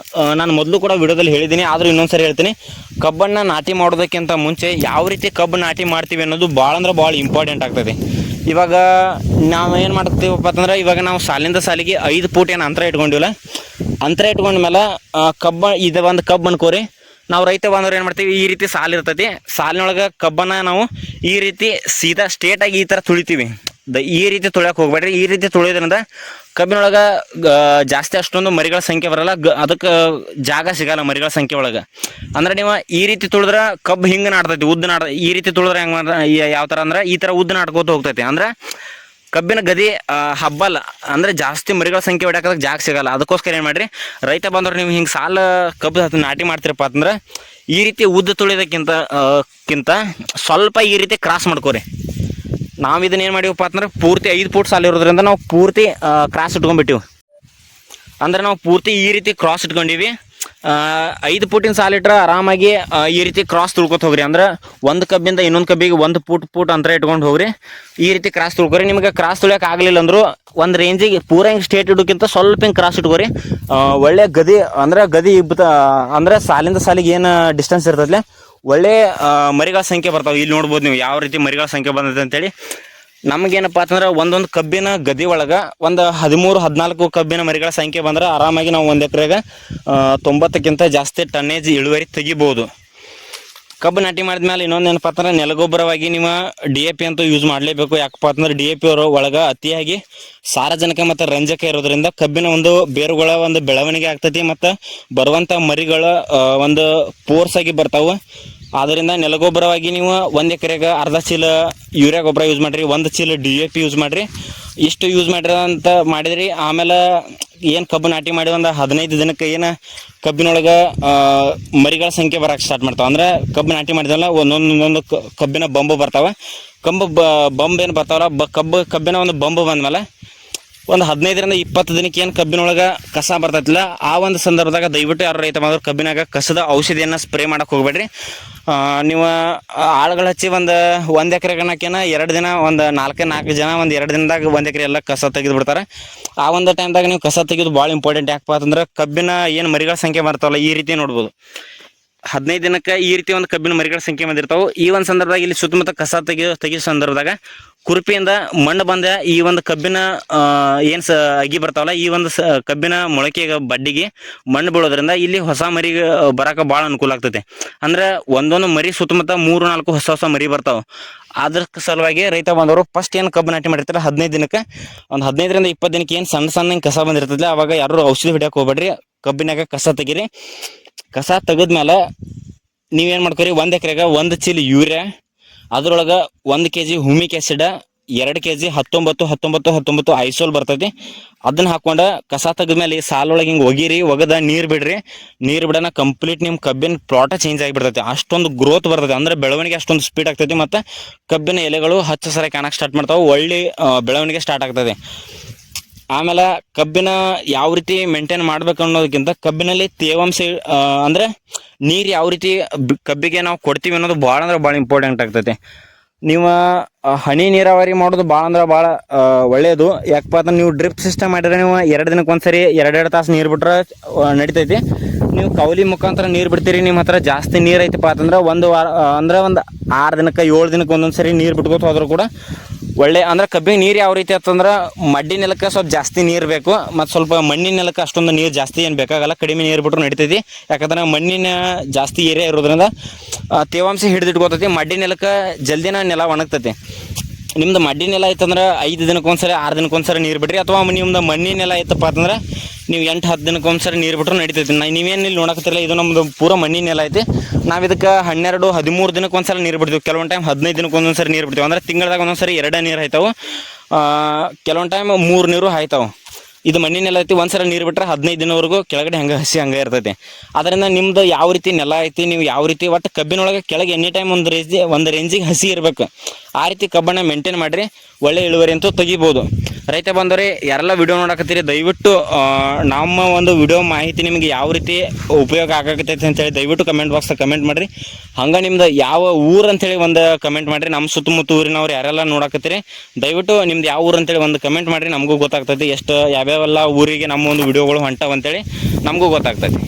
ನಾನು ಮೊದಲು ಕೂಡ ವಿಡಿಯೋದಲ್ಲಿ ಹೇಳಿದ್ದೀನಿ, ಆದರೂ ಇನ್ನೊಂದ್ಸರಿ ಹೇಳ್ತೀನಿ, ಕಬ್ಬನ್ನು ನಾಟಿ ಮಾಡೋದಕ್ಕಿಂತ ಮುಂಚೆ ಯಾವ ರೀತಿ ಕಬ್ಬು ನಾಟಿ ಮಾಡ್ತೀವಿ ಅನ್ನೋದು ಭಾಳ ಅಂದ್ರೆ ಭಾಳ ಇಂಪಾರ್ಟೆಂಟ್ ಆಗ್ತದೆ. ಇವಾಗ ನಾವು ಏನು ಮಾಡ್ತೀವಪ್ಪ ಅಂತಂದ್ರೆ, ಇವಾಗ ನಾವು ಸಾಲಿಂದ ಸಾಲಿಗೆ 5 ಫೂಟ್ ಏನು ಅಂತರ ಇಟ್ಕೊಂಡಿವಲ್ಲ, ಅಂತರ ಇಟ್ಕೊಂಡ್ಮೇಲೆ ಇದು ಒಂದು ಕಬ್ಬು ಅನ್ಕೋರಿ. ನಾವು ರೈತ ಬಾಂಧವರು ಏನು ಮಾಡ್ತೀವಿ, ಈ ರೀತಿ ಸಾಲು ಇರ್ತೈತಿ, ಸಾಲಿನೊಳಗೆ ಕಬ್ಬನ್ನು ನಾವು ಈ ರೀತಿ ಸೀದಾ ಸ್ಟ್ರೇಟಾಗಿ ಈ ಥರ ತುಳಿತೀವಿ. ಈ ರೀತಿ ತುಳಿಯೋಕೆ ಹೋಗ್ಬೇಡ್ರಿ. ಈ ರೀತಿ ತುಳಿಯೋದ್ರಿಂದ ಕಬ್ಬಿನೊಳಗೆ ಜಾಸ್ತಿ ಅಷ್ಟೊಂದು ಮರಿಗಳ ಸಂಖ್ಯೆ ಬರಲ್ಲ, ಅದಕ್ಕೆ ಜಾಗ ಸಿಗಲ್ಲ ಮರಿಗಳ ಸಂಖ್ಯೆ ಒಳಗೆ. ಅಂದ್ರೆ ನೀವು ಈ ರೀತಿ ತುಳಿದ್ರೆ ಕಬ್ಬು ಹಿಂಗೆ ನಾಡ್ತೈತಿ, ಉದ್ದ ಈ ರೀತಿ ತುಳಿದ್ರೆ ಹೆಂಗೆ ಯಾವ ಥರ ಅಂದ್ರೆ ಈ ಥರ ಉದ್ದ ನಾಡ್ಕೋತ ಹೋಗ್ತೈತಿ. ಅಂದ್ರೆ ಕಬ್ಬಿನ ಗದಿ ಹಬ್ಬಲ್ಲ, ಅಂದ್ರೆ ಜಾಸ್ತಿ ಮರಿಗಳ ಸಂಖ್ಯೆ ಹೊಡ್ಯಾಕದಕ್ಕೆ ಜಾಗ ಸಿಗಲ್ಲ. ಅದಕ್ಕೋಸ್ಕರ ಏನು ಮಾಡಿರಿ ರೈತ ಬಂದವ್ರು, ನೀವು ಹಿಂಗೆ ಸಾಲ ಕಬ್ಬು ನಾಟಿ ಮಾಡ್ತೀರಪ್ಪ ಅಂತಂದ್ರೆ ಈ ರೀತಿ ಉದ್ದ ತುಳಿಯೋದಕ್ಕಿಂತ ಸ್ವಲ್ಪ ಈ ರೀತಿ ಕ್ರಾಸ್ ಮಾಡ್ಕೋರಿ. ನಾವು ಇದನ್ನ ಏನು ಮಾಡಿವಪ್ಪ ಅಂತಂದ್ರೆ ಪೂರ್ತಿ 5 ಫೂಟ್ ಸಾಲ ಇರೋದ್ರಿಂದ ನಾವು ಪೂರ್ತಿ ಕ್ರಾಸ್ ಇಟ್ಕೊಂಡ್ಬಿಟ್ಟಿವಿ. ಅಂದ್ರೆ ನಾವು ಪೂರ್ತಿ ಈ ರೀತಿ ಕ್ರಾಸ್ ಇಟ್ಕೊಂಡಿವಿ. 5 ಫೂಟಿನ ಸಾಲ ಇಟ್ರೆ ಆರಾಮಾಗಿ ಈ ರೀತಿ ಕ್ರಾಸ್ ತುಳ್ಕೊತ ಹೋಗ್ರಿ. ಅಂದ್ರೆ ಒಂದು ಕಬ್ಬಿಂದ ಇನ್ನೊಂದು ಕಬ್ಬಿಗೆ 1 ಫೂಟ್ ಅಂತರ ಇಟ್ಕೊಂಡು ಹೋಗ್ರಿ. ಈ ರೀತಿ ಕ್ರಾಸ್ ತುಳ್ಕೊರಿ. ನಿಮಗೆ ಕ್ರಾಸ್ ತುಳಿಯೋಕೆ ಆಗಲಿಲ್ಲ ಅಂದ್ರು ಒಂದು ರೇಂಜಿಗೆ ಪೂರ ಹಿಂಗೆ ಸ್ಟೇಟ್ ಇಡೋಕ್ಕಿಂತ ಸ್ವಲ್ಪ ಹಿಂಗೆ ಕ್ರಾಸ್ ಇಟ್ಕೋರಿ. ಒಳ್ಳೆ ಗದಿ ಅಂದ್ರೆ ಅಂದ್ರೆ ಸಾಲಿಂದ ಸಾಲಿಗೆ ಏನು ಡಿಸ್ಟೆನ್ಸ್ ಇರ್ತೈತಿ ಒಳ್ಳೆ ಮರಿಗಳ ಸಂಖ್ಯೆ ಬರ್ತಾವೆ. ಇಲ್ಲಿ ನೋಡ್ಬೋದು ನೀವು ಯಾವ ರೀತಿ ಮರಿಗಳ ಸಂಖ್ಯೆ ಬಂದೈತೆ ಅಂತೇಳಿ. ನಮಗೇನಪ್ಪ ಅಂತಂದ್ರೆ ಒಂದೊಂದು ಕಬ್ಬಿನ ಗದಿ ಒಳಗೆ ಒಂದು 13-14 ಕಬ್ಬಿನ ಮರಿಗಳ ಸಂಖ್ಯೆ ಬಂದ್ರೆ ಆರಾಮಾಗಿ ನಾವು 1 ಎಕರೆಗೆ 90ಕ್ಕಿಂತ ಜಾಸ್ತಿ ಟನ್ನೇಜ್ ಇಳುವರಿ ತೆಗಿಬೋದು. ಕಬ್ಬು ನಾಟಿ ಮಾಡಿದ್ಮೇಲೆ ಇನ್ನೊಂದು ಏನಪ್ಪ ಅಂತಂದ್ರೆ ನೆಲಗೊಬ್ಬರವಾಗಿ ನೀವು DAP ಅಂತೂ ಯೂಸ್ ಮಾಡಲೇಬೇಕು. ಯಾಕಪ್ಪ ಅಂತಂದ್ರೆ DAP ಒಳಗೆ ಅತಿಯಾಗಿ ಸಾರಜನಕ ಮತ್ತು ರಂಜಕ ಇರೋದ್ರಿಂದ ಕಬ್ಬಿನ ಒಂದು ಬೇರುಗಳ ಒಂದು ಬೆಳವಣಿಗೆ ಆಗ್ತೈತಿ ಮತ್ತು ಬರುವಂಥ ಮರಿಗಳ ಒಂದು ಫೋರ್ಸ್ ಆಗಿ ಬರ್ತಾವೆ. ಆದ್ದರಿಂದ ನೆಲಗೊಬ್ಬರವಾಗಿ ನೀವು 1 ಎಕರೆಗೆ ಅರ್ಧ ಚೀಲ ಯೂರಿಯಾ ಗೊಬ್ಬರ ಯೂಸ್ ಮಾಡಿರಿ, 1 ಚೀಲ DAP ಯೂಸ್ ಮಾಡಿರಿ. ಇಷ್ಟು ಯೂಸ್ ಮಾಡಿದ್ರಿ. ಆಮೇಲೆ ಏನು ಕಬ್ಬು ನಾಟಿ ಮಾಡಿ ಒಂದು 15 ದಿನಕ್ಕೆ ಏನು ಕಬ್ಬಿನೊಳಗೆ ಮರಿಗಳ ಸಂಖ್ಯೆ ಬರೋಕ್ಕೆ ಸ್ಟಾರ್ಟ್ ಮಾಡ್ತಾವೆ. ಅಂದ್ರೆ ಕಬ್ಬು ನಾಟಿ ಮಾಡಿದಲ್ಲ ಒಂದೊಂದು ಕಬ್ಬಿನ ಬಂಬು ಬರ್ತಾವೆ. ಬಂಬು ಏನು ಬರ್ತಾವಲ್ಲ ಕಬ್ಬಿನ ಒಂದು ಬಂಬು ಬಂದಮೇಲೆ ಒಂದು 15-20 ದಿನಕ್ಕೆ ಏನು ಕಬ್ಬಿನೊಳಗೆ ಕಸ ಬರ್ತೈತಿಲ್ಲ ಆ ಒಂದು ಸಂದರ್ಭದಾಗ ದಯವಿಟ್ಟು ಯಾರು ರೈತ ಮಾಡಿದ್ರು ಕಬ್ಬಿನಾಗ ಕಸದ ಔಷಧಿಯನ್ನು ಸ್ಪ್ರೇ ಮಾಡೋಕೆ ಹೋಗ್ಬೇಡ್ರಿ. ನೀವು ಆಳುಗಳು ಹಚ್ಚಿ ಒಂದು ಎಕರೆ ಗಣಕೇನ 2 ದಿನ ಒಂದು 4 ಜನ ಒಂದು 2 ದಿನದಾಗ 1 ಎಕರೆ ಎಲ್ಲ ಕಸ ತೆಗೆದು ಬಿಡ್ತಾರೆ. ಆ ಒಂದು ಟೈಮ್ದಾಗ ನೀವು ಕಸ ತೆಗೆದು ಭಾಳ ಇಂಪಾರ್ಟೆಂಟ್. ಯಾಕಪ್ಪ ಅಂತಂದ್ರೆ ಕಬ್ಬಿನ ಏನು ಮರಿಗಳ ಸಂಖ್ಯೆ ಬರ್ತಾವಲ್ಲ ಈ ರೀತಿ ನೋಡ್ಬೋದು. 15 ದಿನಕ್ಕೆ ಈ ರೀತಿ ಒಂದು ಕಬ್ಬಿನ ಮರಿಗಳ ಸಂಖ್ಯೆ ಬಂದಿರ್ತಾವೆ. ಈ ಒಂದು ಸಂದರ್ಭದಾಗ ಇಲ್ಲಿ ಸುತ್ತಮುತ್ತ ಕಸ ತೆಗಿಯೋ ಸಂದರ್ಭದಾಗ ಕುರುಪಿಯಿಂದ ಮಣ್ಣು ಬಂದ ಈ ಒಂದು ಕಬ್ಬಿನ ಏನು ಅಗಿ ಬರ್ತಾವಲ್ಲ ಈ ಒಂದು ಕಬ್ಬಿನ ಮೊಳಕೆ ಬಡ್ಡಿಗೆ ಮಣ್ಣು ಬೀಳೋದ್ರಿಂದ ಇಲ್ಲಿ ಹೊಸ ಮರಿ ಬರೋಕೆ ಭಾಳ ಅನುಕೂಲ ಆಗ್ತೈತೆ. ಅಂದ್ರೆ ಒಂದೊಂದು ಮರಿ ಸುತ್ತಮುತ್ತ 3-4 ಹೊಸ ಮರಿ ಬರ್ತಾವೆ. ಅದ್ರ ಸಲುವಾಗಿ ರೈತ ಬಂದವರು ಫಸ್ಟ್ ಏನು ಕಬ್ಬು ನಾಟಿ ಮಾಡಿರ್ತಾರೆ 15 ದಿನಕ್ಕೆ ಒಂದು 15-20 ದಿನಕ್ಕೆ ಏನು ಸಣ್ಣ ಕಸ ಬಂದಿರ್ತೈತಿಲ್ಲ ಅವಾಗ ಯಾರು ಔಷಧಿ ಹೊಡ್ಯಕ್ಕೆ ಹೋಗ್ಬೇಡ್ರಿ. ಕಬ್ಬಿನಾಗ ಕಸ ತೆಗೀರಿ. ಕಸ ತೆಗೆದ್ಮೇಲೆ ನೀವೇನು ಮಾಡ್ಕೊರಿ 1 ಎಕರೆಗೆ 1 ಚೀಲ ಯೂರಿಯಾ, ಅದ್ರೊಳಗೆ 1 kg humic acid, 2 kg 19-19-19 Aizawl ಬರ್ತೈತಿ. ಅದನ್ನ ಹಾಕೊಂಡು ಕಸ ತೆಗೆದ್ಮೇಲೆ ಸಾಲೊಳಗೆ ಹಿಂಗೆ ಒಗದ ನೀರು ಬಿಡ್ರಿ. ನೀರು ಬಿಡೋಣ ಕಂಪ್ಲೀಟ್ ನಿಮ್ಮ ಕಬ್ಬಿನ ಪ್ಲಾಟ ಚೇಂಜ್ ಆಗಿಬಿಡ್ತೈತಿ. ಅಷ್ಟೊಂದು ಗ್ರೋತ್ ಬರ್ತೈತಿ, ಅಂದ್ರೆ ಬೆಳವಣಿಗೆ ಅಷ್ಟೊಂದು ಸ್ಪೀಡ್ ಆಗ್ತೈತಿ. ಮತ್ತು ಕಬ್ಬಿನ ಎಲೆಗಳು ಹಚ್ಚ ಹಸಿರಾಗಿ ಕಾಣಕ್ಕೆ ಸ್ಟಾರ್ಟ್ ಮಾಡ್ತಾವೆ. ಒಳ್ಳೆ ಬೆಳವಣಿಗೆ ಸ್ಟಾರ್ಟ್ ಆಗ್ತದೆ. ಆಮೇಲೆ ಕಬ್ಬಿನ ಯಾವ ರೀತಿ ಮೇಂಟೈನ್ ಮಾಡ್ಬೇಕು ಅನ್ನೋದಕ್ಕಿಂತ ಕಬ್ಬಿನಲ್ಲಿ ತೇವಾಂಶ ಅಂದ್ರೆ ನೀರು ಯಾವ ರೀತಿ ಕಬ್ಬಿಗೆ ನಾವು ಕೊಡ್ತೀವಿ ಅನ್ನೋದು ಭಾಳ ಅಂದ್ರೆ ಭಾಳ ಇಂಪಾರ್ಟೆಂಟ್ ಆಗ್ತೈತೆ. ನೀವು ಹನಿ ನೀರಾವರಿ ಮಾಡೋದು ಭಾಳ ಅಂದ್ರೆ ಭಾಳ ಒಳ್ಳೆಯದು. ಯಾಕಪ್ಪ ಅಂದ್ರೆ ನೀವು ಡ್ರಿಪ್ ಸಿಸ್ಟಮ್ ಮಾಡಿದ್ರೆ ನೀವು 2 ದಿನಕ್ಕೆ ಒಂದ್ಸರಿ 2 ತಾಸು ನೀರು ಬಿಟ್ರೆ ನಡಿತೈತಿ. ನೀವು ಕೌಲಿ ಮುಖಾಂತರ ನೀರು ಬಿಡ್ತೀರಿ, ನಿಮ್ಮ ಹತ್ರ ಜಾಸ್ತಿ ನೀರು ಐತಪ್ಪ ಅಂತಂದ್ರೆ ಒಂದು ವಾರ ಅಂದ್ರೆ ಒಂದು 6 ದಿನಕ್ಕೆ 7 ದಿನಕ್ಕೆ ಒಂದೊಂದು ಸರಿ ನೀರು ಬಿಟ್ಕೋತ ಹೋದ್ರೂ ಕೂಡ ಒಳ್ಳೆ ಅಂದ್ರೆ ಕಬ್ಬಿಗೆ ನೀರು ಯಾವ ರೀತಿ ಅಂತಂದ್ರೆ ಮಡ್ಡಿ ನೆಲಕ್ಕೆ ಸ್ವಲ್ಪ ಜಾಸ್ತಿ ನೀರು ಬೇಕು, ಮತ್ತು ಸ್ವಲ್ಪ ಮಣ್ಣಿನ ನೆಲಕ್ಕೆ ಅಷ್ಟೊಂದು ನೀರು ಜಾಸ್ತಿ ಏನು ಬೇಕಾಗಲ್ಲ, ಕಡಿಮೆ ನೀರು ಬಿಟ್ಟರು ನಡಿತೈತಿ. ಯಾಕಂದ್ರೆ ಮಣ್ಣಿನ ಜಾಸ್ತಿ ಏರಿಯಾ ಇರೋದ್ರಿಂದ ತೇವಾಂಶ ಹಿಡಿದಿಟ್ಕೋತೈತಿ. ಮಡ್ಡಿ ನೆಲಕ್ಕೆ ಜಲ್ದಿನ ನೆಲ ಒಣಗ್ತೈತಿ. ನಿಮ್ದು ಮಡ್ಡಿ ನೆಲ ಐತಂದ್ರೆ 5 ದಿನಕ್ಕೆ ಒಂದ್ಸರಿ 6 ದಿನಕ್ಕೆ ಒಂದ್ಸರಿ ನೀರು ಬಿಡ್ರಿ. ಅಥವಾ ನಿಮ್ದು ಮಣ್ಣಿನ ನೆಲ ಐತಪ್ಪ ಅಂತಂದ್ರೆ ನೀವು 8-10 ದಿನಕ್ಕೆ ಒಂದ್ಸರಿ ನೀರು ಬಿಟ್ಟರು ನಡಿತೈತಿ. ನೀವೇನು ಇಲ್ಲಿ ನೋಡಕತ್ತಿರಲ್ಲ, ಇದು ನಮ್ಮದು ಪೂರ ಮಣ್ಣಿನ ನೆಲ ಐತಿ. ನಾವು ಇದಕ್ಕೆ 12-13 ದಿನಕ್ಕೆ ಒಂದ್ಸಲ ನೀರು ಬಿಡ್ತೀವಿ. ಕೆಲವೊಂದು ಟೈಮ್ 15 ದಿನಕ್ಕೆ ಒಂದೊಂದ್ಸರಿ ನೀರು ಬಿಡ್ತೀವಿ. ಅಂದ್ರೆ ತಿಂಗಳದಾಗ ಒಂದೊಂದ್ಸರಿ 2 ನೀರು ಆಯ್ತಾವೆ, ಕೆಲವೊಂದು ಟೈಮ್ 3 ನೀರು ಆಯ್ತಾವೆ. ಇದು ಮಣ್ಣಿನ ನೆಲ ಐತಿ, ಒಂದ್ಸಲ ನೀರು ಬಿಟ್ಟರೆ 15 ದಿನವರೆಗೂ ಕೆಳಗಡೆ ಹಸಿ ಹಂಗೆ ಇರ್ತೈತಿ. ಅದರಿಂದ ನಿಮ್ದು ಯಾವ ರೀತಿ ನೆಲ ಐತಿ, ನೀವು ಯಾವ ರೀತಿ ಒಟ್ಟು ಕಬ್ಬಿನೊಳಗೆ ಕೆಳಗೆ ಎನಿ ಟೈಮ್ ಒಂದು ರೇಂಜಿಗೆ ಹಸಿ ಇರಬೇಕು. ಆ ರೀತಿ ಕಬ್ಬನ್ನು ಮೇಂಟೈನ್ ಮಾಡಿರಿ, ಒಳ್ಳೆ ಇಳುವರಿ ಅಂತೂ ತೆಗಿಬೋದು. ರೈತ ಬಂದವರೇ ಯಾರೆಲ್ಲ ವಿಡಿಯೋ ನೋಡಕತ್ತೀರಿ, ದಯವಿಟ್ಟು ನಮ್ಮ ಒಂದು ವಿಡಿಯೋ ಮಾಹಿತಿ ನಿಮಗೆ ಯಾವ ರೀತಿ ಉಪಯೋಗ ಆಗಕತ್ತೈತಿ ಅಂತೇಳಿ ದಯವಿಟ್ಟು ಕಮೆಂಟ್ ಬಾಕ್ಸ್ದಾಗ ಕಮೆಂಟ್ ಮಾಡಿರಿ. ಹಂಗೆ ನಿಮ್ದು ಯಾವ ಊರು ಅಂತೇಳಿ ಒಂದು ಕಮೆಂಟ್ ಮಾಡಿರಿ. ನಮ್ಮ ಸುತ್ತಮುತ್ತ ಊರಿನವ್ರು ಯಾರೆಲ್ಲ ನೋಡಕತ್ತೀರಿ ದಯವಿಟ್ಟು ನಿಮ್ದು ಯಾವ ಊರು ಅಂತೇಳಿ ಒಂದು ಕಮೆಂಟ್ ಮಾಡಿರಿ. ನಮಗೂ ಗೊತ್ತಾಗ್ತೈತಿ ಎಷ್ಟು ಯಾವ್ಯಾವೆಲ್ಲ ಊರಿಗೆ ನಮ್ಮ ಒಂದು ವಿಡಿಯೋಗಳು ಹೊಂಟಾವ ಅಂತೇಳಿ ನಮಗೂ ಗೊತ್ತಾಗ್ತೈತಿ.